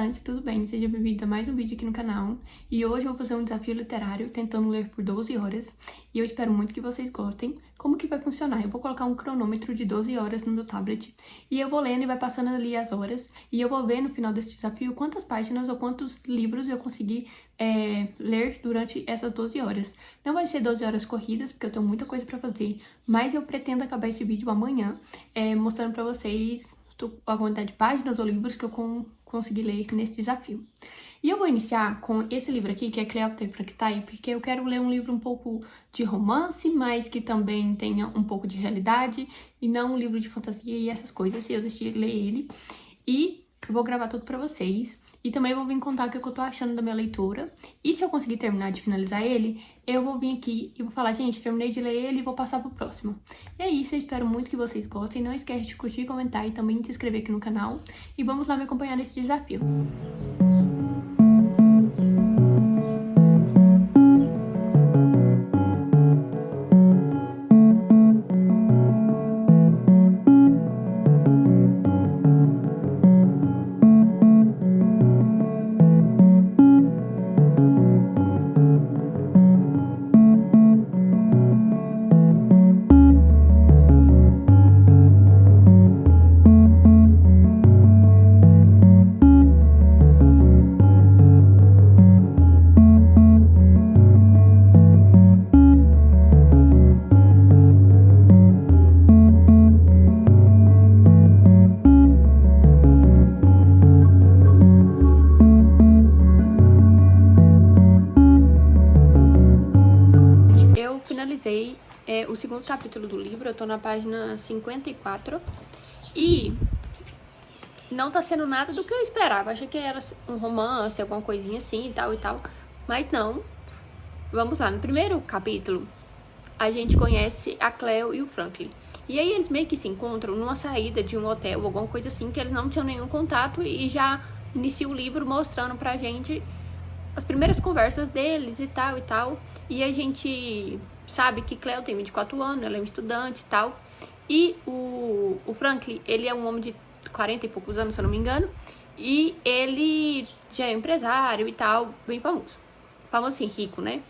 estudantes, tudo bem? Seja bem-vindo a mais um vídeo aqui no canal. E hoje eu vou fazer um desafio literário tentando ler por 12 horas. E eu espero muito que vocês gostem. Como que vai funcionar? Eu vou colocar um cronômetro de 12 horas no meu tablet. E eu vou lendo e vai passando ali as horas. E eu vou ver no final desse desafio quantas páginas ou quantos livros eu consegui ler durante essas 12 horas. Não vai ser 12 horas corridas, porque eu tenho muita coisa pra fazer. Mas eu pretendo acabar esse vídeo amanhã, mostrando pra vocês a quantidade de páginas ou livros que eu consegui ler nesse desafio. E eu vou iniciar com esse livro aqui, que é Cleópatra e Frankenstein, porque eu quero ler um livro um pouco de romance, mas que também tenha um pouco de realidade, e não um livro de fantasia e essas coisas. E eu decidi ler ele, e eu vou gravar tudo pra vocês. E também vou vir contar o que eu tô achando da minha leitura. E se eu conseguir terminar de finalizar ele, eu vou vir aqui e vou falar, gente, terminei de ler ele e vou passar pro próximo. E é isso, eu espero muito que vocês gostem. Não esquece de curtir, comentar e também se inscrever aqui no canal. E vamos lá me acompanhar nesse desafio. Finalizei o segundo capítulo do livro, eu tô na página 54 e não tá sendo nada do que eu esperava. Achei que era um romance, alguma coisinha assim e tal, mas não. Vamos lá, no primeiro capítulo a gente conhece a Cleo e o Franklin. E aí eles meio que se encontram numa saída de um hotel, alguma coisa assim, que eles não tinham nenhum contato, e já inicia o livro mostrando pra gente as primeiras conversas deles e tal. E a gente sabe que Cleo tem 24 anos, ela é uma estudante e tal. E o Franklin, ele é um homem de 40 e poucos anos, se eu não me engano. E ele já é empresário e tal, bem famoso. Famoso assim, rico, né?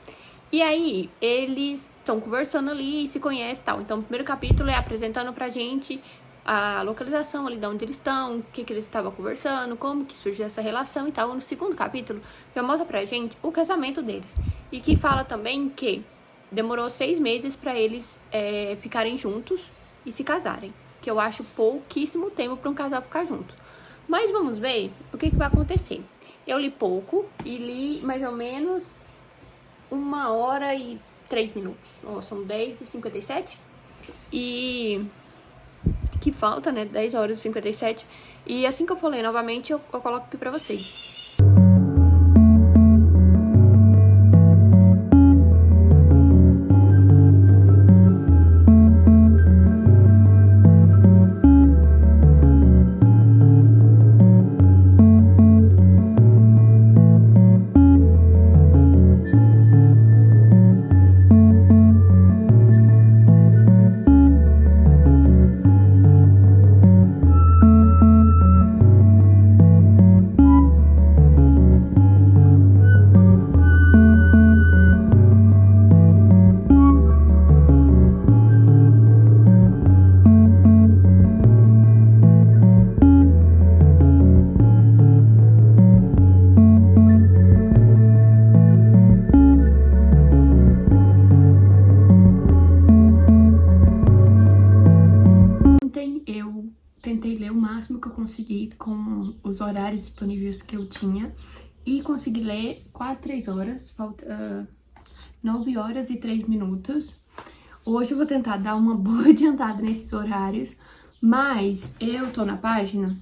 E aí, eles estão conversando ali e se conhecem e tal. Então, o primeiro capítulo é apresentando pra gente a localização ali de onde eles estão, o que eles estavam conversando, como que surgiu essa relação e tal. No segundo capítulo, já mostra pra gente o casamento deles. E que fala também que demorou 6 meses pra eles ficarem juntos e se casarem. Que eu acho pouquíssimo tempo pra um casal ficar junto. Mas vamos ver o que vai acontecer. Eu li pouco e li mais ou menos 1h03. São 10h57. E que falta, né? 10h57. E assim que eu for ler novamente, eu coloco aqui pra vocês. Eu tentei ler o máximo que eu consegui com os horários disponíveis que eu tinha e consegui ler quase 3 horas, falta 9h03. Hoje eu vou tentar dar uma boa adiantada nesses horários, mas eu tô na página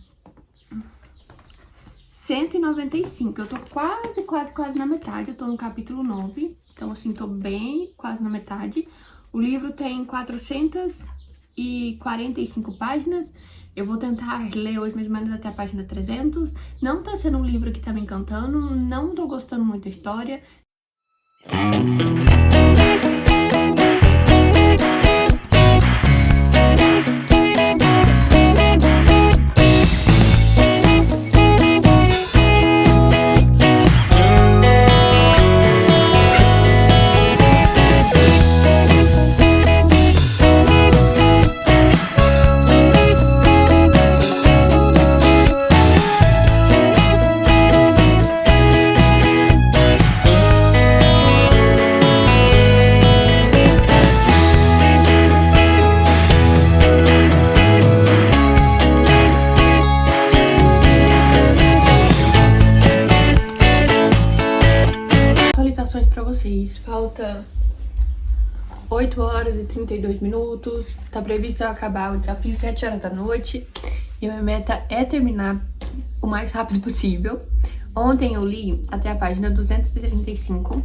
195, eu tô quase na metade, eu tô no capítulo 9, então assim, tô bem quase na metade. O livro tem 445 páginas. Eu vou tentar ler hoje mais ou menos até a página 300. Não tá sendo um livro que tá me encantando, não tô gostando muito da história. vocês. Falta 8 horas e 32 minutos. Tá previsto eu acabar o desafio 7 horas da noite. E a minha meta é terminar o mais rápido possível. Ontem eu li até a página 235.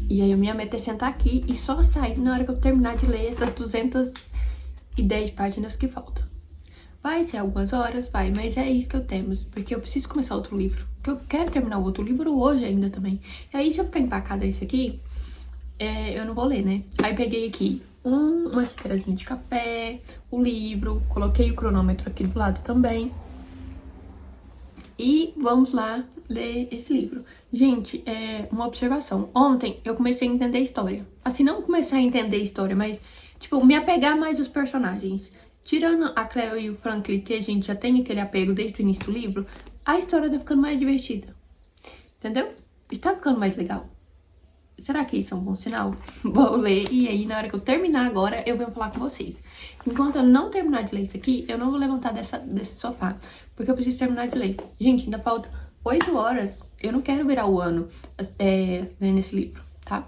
E aí a minha meta é sentar aqui e só sair na hora que eu terminar de ler essas 210 páginas que faltam. Vai ser algumas horas, vai, mas é isso que eu temos. Porque eu preciso começar outro livro. Porque eu quero terminar o outro livro hoje ainda também. E aí, se eu ficar empacada isso aqui, eu não vou ler, né? Aí peguei aqui uma xícarazinha de café, o livro, coloquei o cronômetro aqui do lado também. E vamos lá ler esse livro. Gente, uma observação. Ontem eu comecei a entender a história. Assim, não comecei a entender a história, mas, tipo, me apegar mais aos personagens. Tirando a Cleo e o Franklin, que a gente já tem aquele apego desde o início do livro, a história tá ficando mais divertida. Entendeu? Está ficando mais legal. Será que isso é um bom sinal? Vou ler e aí na hora que eu terminar agora, eu venho falar com vocês. Enquanto eu não terminar de ler isso aqui, eu não vou levantar desse sofá. Porque eu preciso terminar de ler. Gente, ainda falta 8 horas. Eu não quero virar o ano lendo esse livro, tá?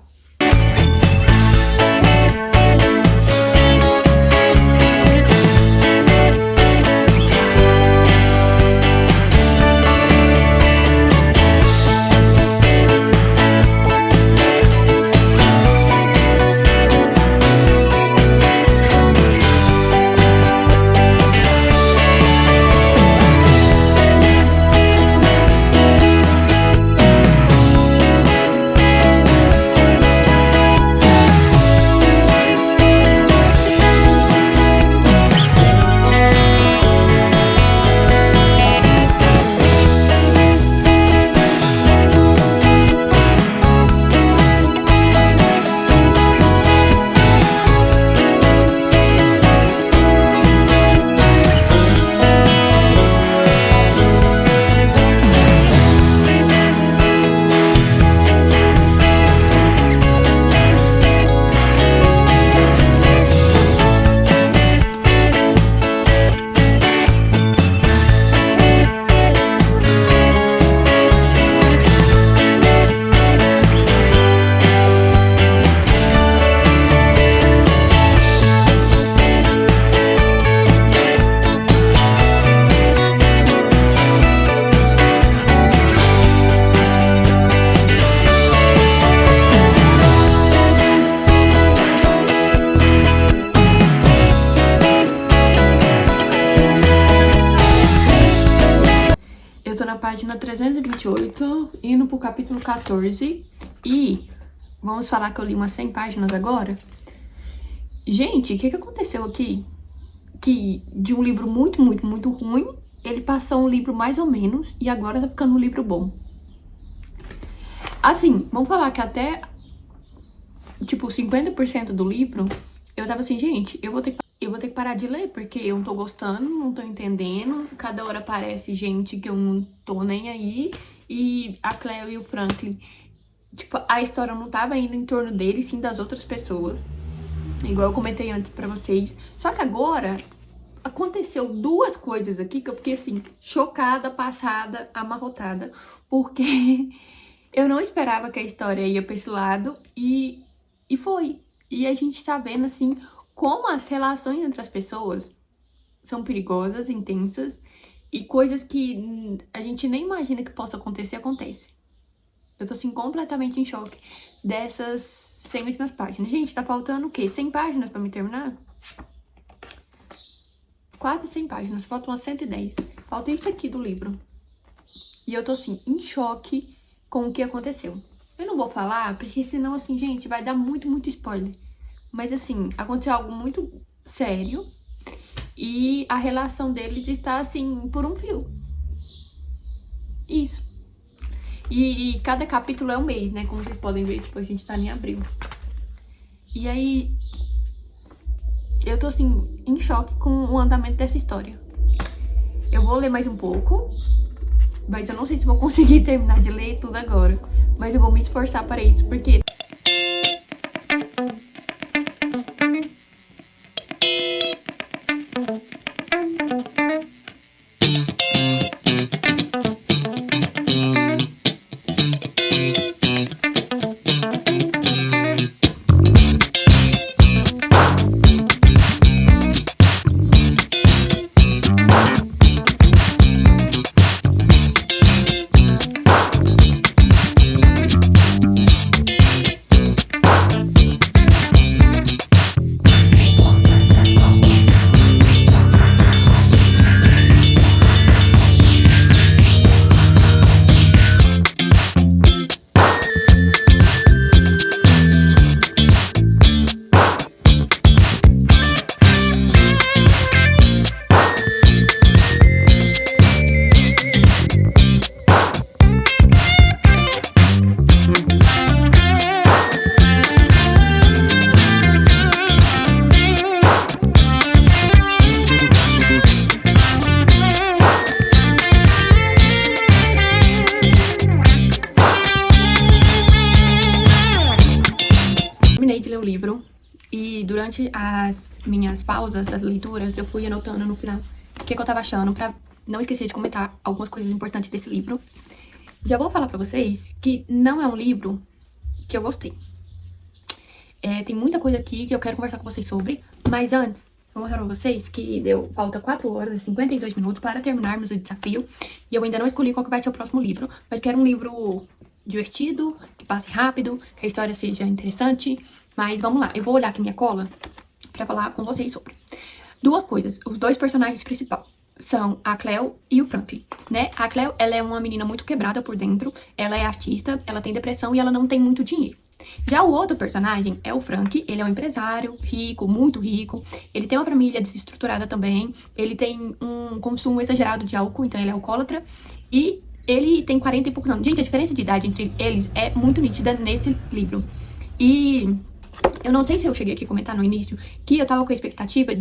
Página 328, indo pro capítulo 14. E vamos falar que eu li umas 100 páginas agora. Gente, o que aconteceu aqui? Que de um livro muito, muito, muito ruim, ele passou um livro mais ou menos e agora tá ficando um livro bom. Assim, vamos falar que até, tipo, 50% do livro, eu tava assim, gente, eu vou ter que parar de ler, porque eu não tô gostando, não tô entendendo. Cada hora aparece gente que eu não tô nem aí. E a Cleo e o Franklin, tipo, a história não tava indo em torno deles, sim das outras pessoas. Igual eu comentei antes pra vocês. Só que agora, aconteceu duas coisas aqui que eu fiquei assim, chocada, passada, amarrotada. Porque eu não esperava que a história ia pra esse lado e foi. E a gente tá vendo, assim, como as relações entre as pessoas são perigosas, intensas, e coisas que a gente nem imagina que possa acontecer, acontece. Eu tô, assim, completamente em choque dessas 100 últimas páginas. Gente, tá faltando o quê? 100 páginas pra me terminar? Quase 100 páginas, faltam umas 110. Falta isso aqui do livro. E eu tô, assim, em choque com o que aconteceu. Eu não vou falar, porque senão, assim, gente, vai dar muito, muito spoiler. Mas, assim, aconteceu algo muito sério e a relação deles está, assim, por um fio. Isso. E cada capítulo é um mês, né? Como vocês podem ver, tipo, a gente tá em abril. E aí, eu tô, assim, em choque com o andamento dessa história. Eu vou ler mais um pouco, mas eu não sei se vou conseguir terminar de ler tudo agora. Mas eu vou me esforçar para isso, porque... o livro e durante as minhas pausas das leituras, eu fui anotando no final o que eu tava achando pra não esquecer de comentar algumas coisas importantes desse livro. Já vou falar pra vocês que não é um livro que eu gostei. Tem muita coisa aqui que eu quero conversar com vocês sobre, mas antes, vou mostrar pra vocês que falta 4 horas e 52 minutos para terminarmos o desafio. E eu ainda não escolhi qual que vai ser o próximo livro, mas quero um livro divertido, que passe rápido, que a história seja interessante. Mas vamos lá, eu vou olhar aqui minha cola pra falar com vocês sobre. Duas coisas, os dois personagens principais são a Cleo e o Franklin, né? A Cleo, ela é uma menina muito quebrada por dentro, ela é artista, ela tem depressão e ela não tem muito dinheiro. Já o outro personagem é o Frank, ele é um empresário rico, muito rico, ele tem uma família desestruturada também, ele tem um consumo exagerado de álcool, então ele é alcoólatra, e ele tem 40 e poucos anos. Gente, a diferença de idade entre eles é muito nítida nesse livro. E eu não sei se eu cheguei aqui a comentar no início que eu tava com a expectativa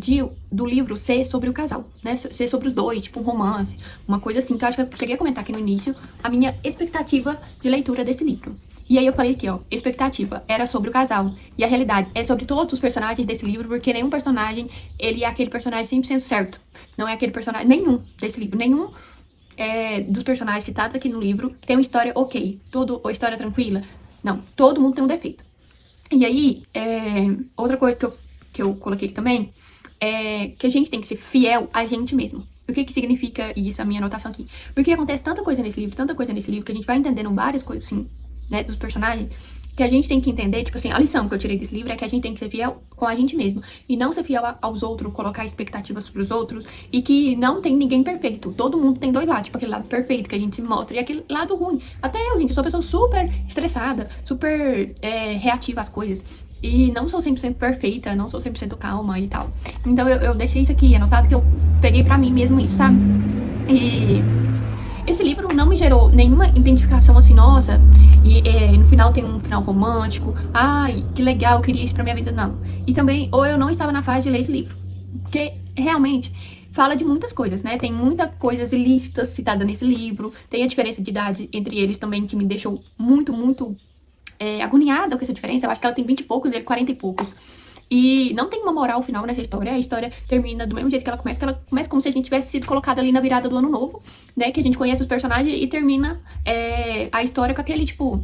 do livro ser sobre o casal, né? Ser sobre os dois, tipo um romance, uma coisa assim. Então, acho que eu cheguei a comentar aqui no início a minha expectativa de leitura desse livro. E aí eu falei aqui, ó, expectativa era sobre o casal. E a realidade é sobre todos os personagens desse livro, porque nenhum personagem, ele é aquele personagem 100% certo. Não é aquele personagem, nenhum desse livro, nenhum dos personagens citados aqui no livro tem uma história ok, uma história tranquila. Não, todo mundo tem um defeito. E aí, outra coisa que eu coloquei também é que a gente tem que ser fiel a gente mesmo. O que significa isso, a minha anotação aqui? Porque acontece tanta coisa nesse livro, que a gente vai entendendo várias coisas, assim, né, dos personagens, que a gente tem que entender, tipo assim, a lição que eu tirei desse livro é que a gente tem que ser fiel com a gente mesmo. E não ser fiel aos outros, colocar expectativas pros outros, e que não tem ninguém perfeito. Todo mundo tem dois lados, tipo aquele lado perfeito que a gente se mostra e aquele lado ruim. Até eu, gente, eu sou uma pessoa super estressada, super reativa às coisas. E não sou 100% perfeita, não sou 100% calma e tal. Então eu deixei isso aqui anotado, que eu peguei pra mim mesmo isso, sabe? E esse livro não me gerou nenhuma identificação assim, nossa, e no final tem um final romântico, ai, que legal, eu queria isso pra minha vida, não. E também, ou eu não estava na fase de ler esse livro, porque realmente fala de muitas coisas, né? Tem muitas coisas ilícitas citadas nesse livro, tem a diferença de idade entre eles também, que me deixou muito, muito agoniada com essa diferença. Eu acho que ela tem 20 e poucos e ele 40 e poucos. E não tem uma moral final nessa história. A história termina do mesmo jeito que ela começa como se a gente tivesse sido colocado ali na virada do ano novo, né? Que a gente conhece os personagens e termina a história com aquele, tipo,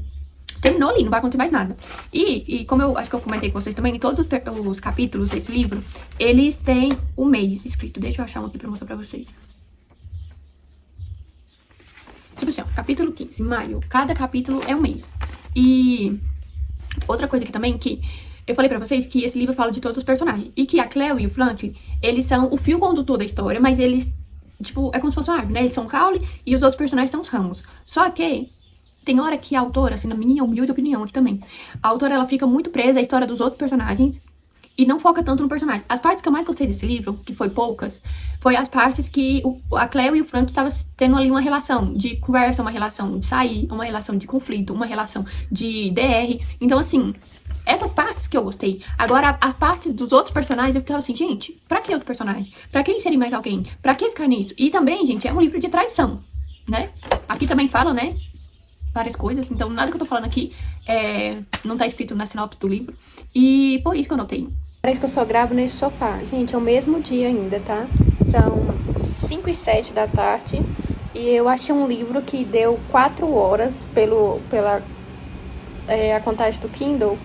terminou ali, não vai acontecer mais nada. E como eu acho que eu comentei com vocês também, em todos os capítulos desse livro, eles têm um mês escrito. Deixa eu achar um aqui pra mostrar pra vocês. Tipo assim, ó, capítulo 15, maio. Cada capítulo é um mês. E outra coisa aqui também, que eu falei pra vocês que esse livro fala de todos os personagens. E que a Cleo e o Franklin, eles são o fio condutor da história, mas eles, tipo, é como se fosse uma árvore, né? Eles são o caule e os outros personagens são os ramos. Só que tem hora que a autora, assim, na minha humilde opinião aqui também, a autora, ela fica muito presa à história dos outros personagens e não foca tanto no personagem. As partes que eu mais gostei desse livro, que foi poucas, foi as partes que a Cleo e o Frank estavam tendo ali uma relação de conversa, uma relação de sair, uma relação de conflito, uma relação de DR. Então, assim, essas partes que eu gostei. Agora, as partes dos outros personagens, eu ficava assim, gente, pra que outro personagem? Pra que inserir mais alguém? Pra que ficar nisso? E também, gente, é um livro de traição, né? Aqui também fala, né, várias coisas. Então, nada que eu tô falando aqui não tá escrito na sinopse do livro. E por isso que eu notei. Parece que eu só gravo nesse sofá. Gente, é o mesmo dia ainda, tá? São 5 e 7 da tarde. E eu achei um livro que deu 4 horas pela a contagem do Kindle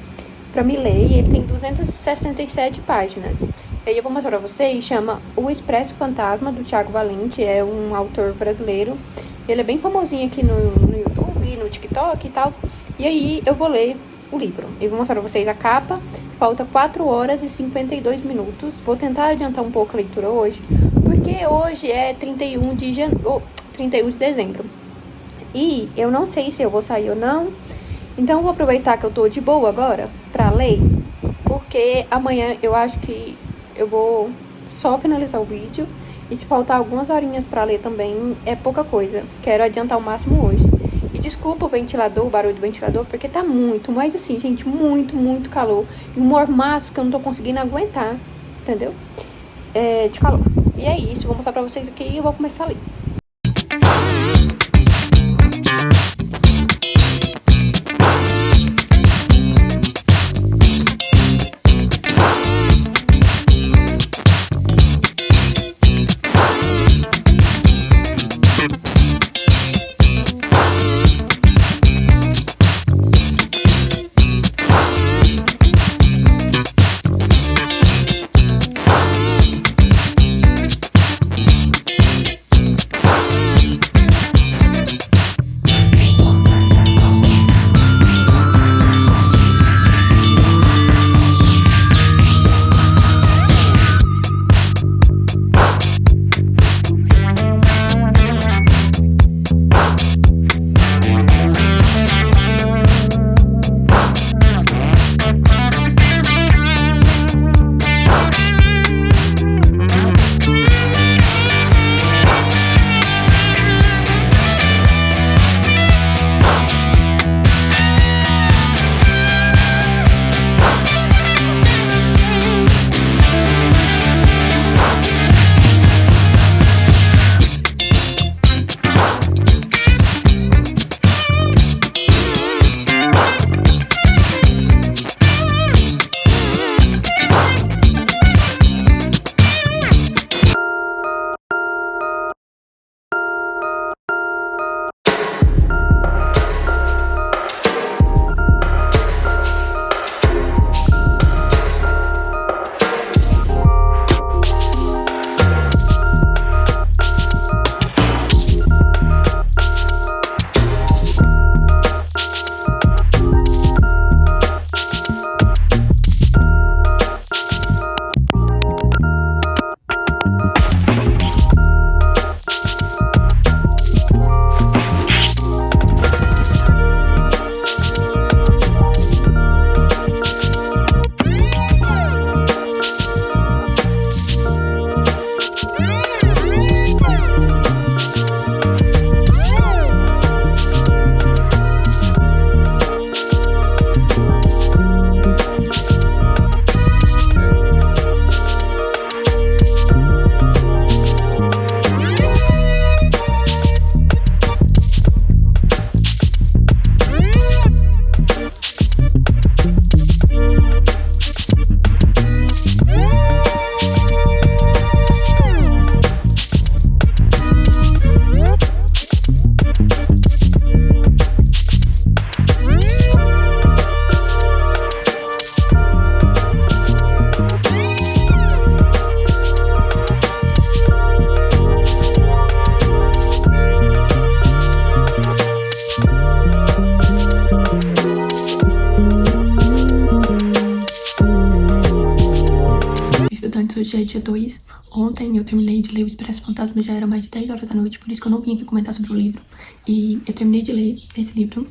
pra me ler. E ele tem 267 páginas. E aí eu vou mostrar pra vocês. Chama O Expresso Fantasma, do Thiago Valente. É um autor brasileiro. Ele é bem famosinho aqui no YouTube, no TikTok e tal. E aí eu vou ler o livro. Eu vou mostrar pra vocês a capa. Falta 4 horas e 52 minutos. Vou tentar adiantar um pouco a leitura hoje, porque hoje é 31 de dezembro. E eu não sei se eu vou sair ou não. Então eu vou aproveitar que eu tô de boa agora pra ler, porque amanhã eu acho que eu vou só finalizar o vídeo. E se faltar algumas horinhas pra ler também, é pouca coisa. Quero adiantar o máximo hoje. E desculpa o barulho do ventilador, porque tá muito, mas assim, gente, muito, muito calor. E um mormaço que eu não tô conseguindo aguentar, entendeu? De calor. E é isso, vou mostrar pra vocês aqui e eu vou começar a ler. já é dia 2. Ontem eu terminei de ler O Expresso Fantasma, já era mais de 10 horas da noite, por isso que eu não vim aqui comentar sobre o livro. E eu terminei de ler esse livro.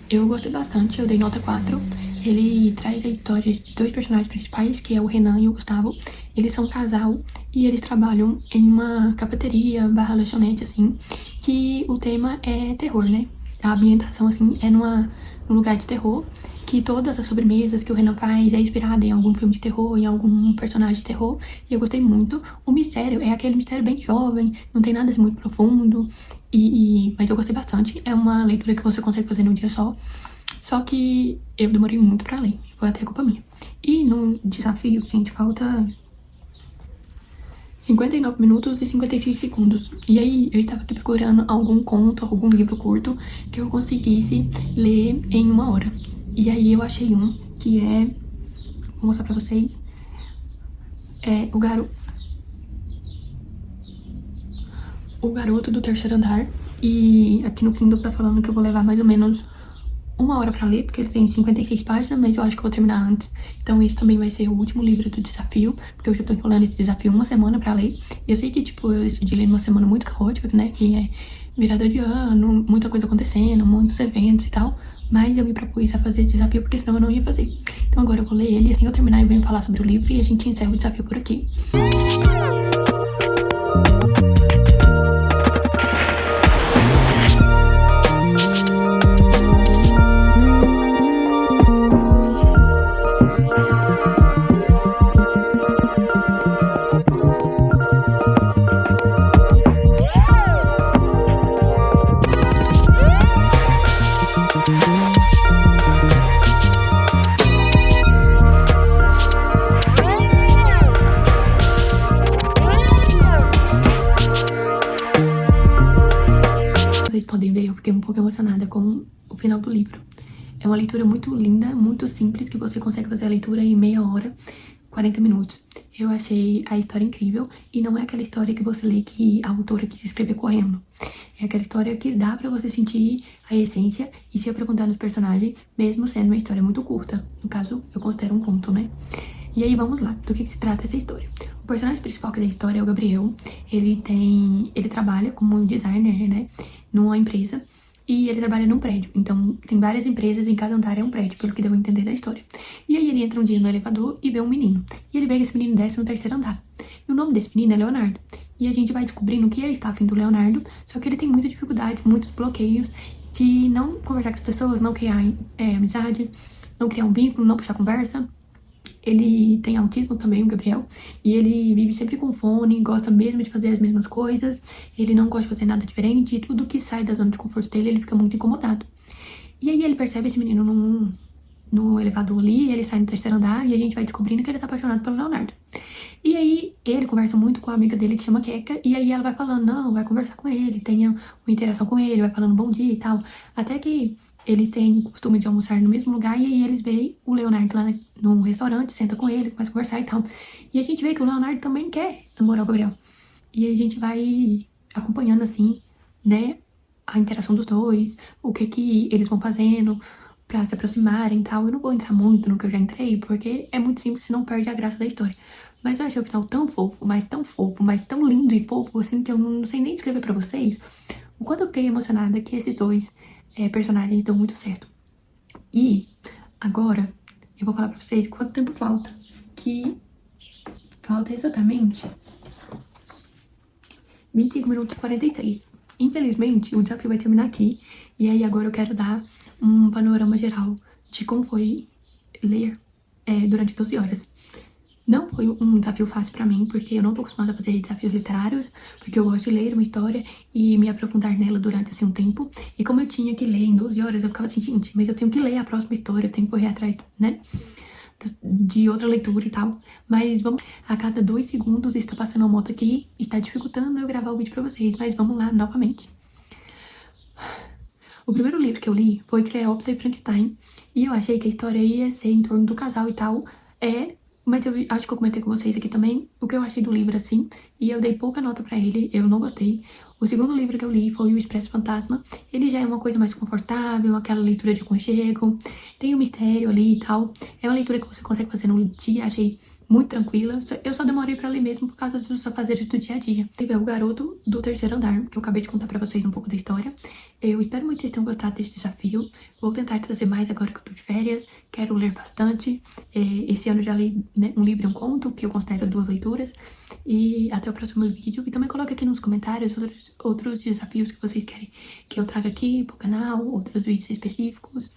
Eu gostei bastante, eu dei nota 4. Ele traz a história de dois personagens principais, que é o Renan e o Gustavo. Eles são um casal e eles trabalham em uma cafeteria barra lanchonete, assim, que o tema é terror, né? A ambientação, assim, é num lugar de terror, que todas as sobremesas que o Renan faz é inspirada em algum filme de terror, em algum personagem de terror, e eu gostei muito. O mistério é aquele mistério bem jovem, não tem nada assim muito profundo, mas eu gostei bastante. É uma leitura que você consegue fazer num dia só que eu demorei muito pra ler, foi até culpa minha. E no desafio, gente, falta 59 minutos e 56 segundos. E aí, eu estava aqui procurando algum conto, algum livro curto que eu conseguisse ler em 1 hora. E aí, eu achei um que é... Vou mostrar pra vocês. É O Garoto do Terceiro Andar. E aqui no Kindle tá falando que eu vou levar mais ou menos 1 hora pra ler, porque ele tem 56 páginas, mas eu acho que eu vou terminar antes. Então esse também vai ser o último livro do desafio, porque eu já tô enrolando esse desafio 1 semana pra ler. Eu sei que, tipo, eu decidi ler numa semana muito caótica, né, que é virada de ano, muita coisa acontecendo, muitos eventos e tal. Mas eu me propus a fazer esse desafio, porque senão eu não ia fazer. Então agora eu vou ler ele, assim eu terminar eu venho falar sobre o livro e a gente encerra o desafio por aqui. Vocês podem ver, eu fiquei um pouco emocionada com o final do livro. É uma leitura muito linda, muito simples, que você consegue fazer a leitura em meia hora, 40 minutos. Eu achei a história incrível, e não é aquela história que você lê que a autora quis escrever correndo. É aquela história que dá pra você sentir a essência e se aprofundar nos personagens, mesmo sendo uma história muito curta. No caso, eu considero um conto, né? E aí, vamos lá, do que se trata essa história. O personagem principal da história é o Gabriel. Ele trabalha como designer, né, numa empresa, e ele trabalha num prédio. Então, tem várias empresas, em cada andar é um prédio, pelo que deu a entender da história. E aí, ele entra um dia no elevador e vê um menino. E ele vê que esse menino desce no terceiro andar. E o nome desse menino é Leonardo. E a gente vai descobrindo que ele está afim do Leonardo, só que ele tem muitas dificuldades, muitos bloqueios de não conversar com as pessoas, não criar amizade, não criar um vínculo, não puxar conversa. Ele tem autismo também, o Gabriel, e ele vive sempre com fone, gosta mesmo de fazer as mesmas coisas, ele não gosta de fazer nada diferente, e tudo que sai da zona de conforto dele, ele fica muito incomodado. E aí ele percebe esse menino no elevador ali, ele sai no terceiro andar, e a gente vai descobrindo que ele tá apaixonado pelo Leonardo. E aí ele conversa muito com a amiga dele que chama Keka, e aí ela vai falando, não, vai conversar com ele, tenha uma interação com ele, vai falando bom dia e tal, até que eles têm o costume de almoçar no mesmo lugar, e aí eles veem o Leonardo lá num restaurante, senta com ele, começa a conversar e tal. E a gente vê que o Leonardo também quer namorar o Gabriel. E a gente vai acompanhando, assim, né, a interação dos dois, o que eles vão fazendo pra se aproximarem e tal. Eu não vou entrar muito no que eu já entrei, porque é muito simples e não perde a graça da história. Mas eu achei o final tão fofo, mas tão lindo e fofo, assim, que eu não sei nem descrever pra vocês o quanto eu fiquei emocionada que esses dois personagens dão muito certo. E agora eu vou falar pra vocês quanto tempo falta. Que falta exatamente 25 minutos e 43. Infelizmente, o desafio vai terminar aqui. E aí agora eu quero dar um panorama geral de como foi ler durante 12 horas. Não foi um desafio fácil pra mim, porque eu não tô acostumada a fazer desafios literários, porque eu gosto de ler uma história e me aprofundar nela durante, assim, um tempo. E como eu tinha que ler em 12 horas, eu ficava assim, gente, mas eu tenho que ler a próxima história, eu tenho que correr atrás, né, de outra leitura e tal. Mas vamos, a cada 2 segundos está passando uma moto aqui, está dificultando eu gravar o vídeo pra vocês, mas vamos lá novamente. O primeiro livro que eu li foi Cleópatra e Frankenstein, e eu achei que a história ia ser em torno do casal e tal, mas eu acho que eu comentei com vocês aqui também o que eu achei do livro, assim, e eu dei pouca nota pra ele, eu não gostei. O segundo livro que eu li foi O Expresso Fantasma. Ele já é uma coisa mais confortável, aquela leitura de aconchego, tem um mistério ali e tal. É uma leitura que você consegue fazer num dia, achei muito tranquila. Eu só demorei pra ler mesmo por causa dos afazeres do dia a dia. É O Garoto do Terceiro Andar, que eu acabei de contar pra vocês um pouco da história. Eu espero muito que vocês tenham gostado desse desafio. Vou tentar trazer mais agora que eu tô de férias. Quero ler bastante. Esse ano já li, né, um livro e um conto, que eu considero 2 leituras. E até o próximo vídeo. E também coloque aqui nos comentários outros desafios que vocês querem que eu traga aqui pro canal, outros vídeos específicos.